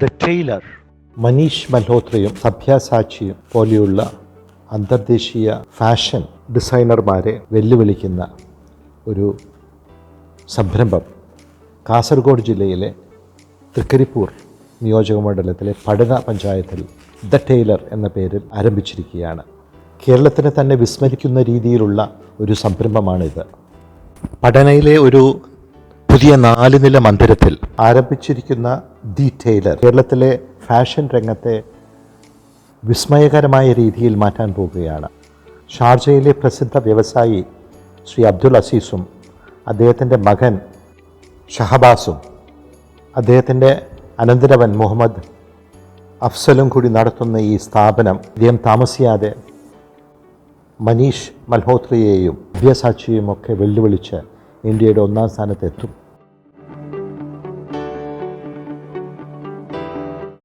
The tailor. Manish മൽഹോത്രയും സഭ്യസാച്ചിയും പോലെയുള്ള അന്തർദേശീയ ഫാഷൻ ഡിസൈനർമാരെ വെല്ലുവിളിക്കുന്ന ഒരു സംരംഭം കാസർഗോഡ് ജില്ലയിലെ തൃക്കരിപ്പൂർ നിയോജകമണ്ഡലത്തിലെ പടന പഞ്ചായത്തിൽ ദ ടൈലർ എന്ന പേരിൽ ആരംഭിച്ചിരിക്കുകയാണ്. കേരളത്തിനെ തന്നെ വിസ്മരിക്കുന്ന രീതിയിലുള്ള ഒരു സംരംഭമാണിത്. പടനയിലെ ഒരു പുതിയ 4 നില മന്ദിരത്തിൽ ആരംഭിച്ചിരിക്കുന്ന ദി ടൈലർ കേരളത്തിലെ ഫാഷൻ രംഗത്തെ വിസ്മയകരമായ രീതിയിൽ മാറ്റാൻ പോകുകയാണ്. ഷാർജയിലെ പ്രസിദ്ധ വ്യവസായി ശ്രീ അബ്ദുൽ അസീസും അദ്ദേഹത്തിൻ്റെ മകൻ ഷഹബാസും അദ്ദേഹത്തിൻ്റെ അനന്തരവൻ മുഹമ്മദ് അഫ്സലും കൂടി നടത്തുന്ന ഈ സ്ഥാപനം അധികം താമസിയാതെ മനീഷ് മൽഹോത്രയെയും സഭ്യസാച്ചിയും ഒക്കെ വെല്ലുവിളിച്ച് ഇന്ത്യയുടെ 1ാം സ്ഥാനത്തെത്തും.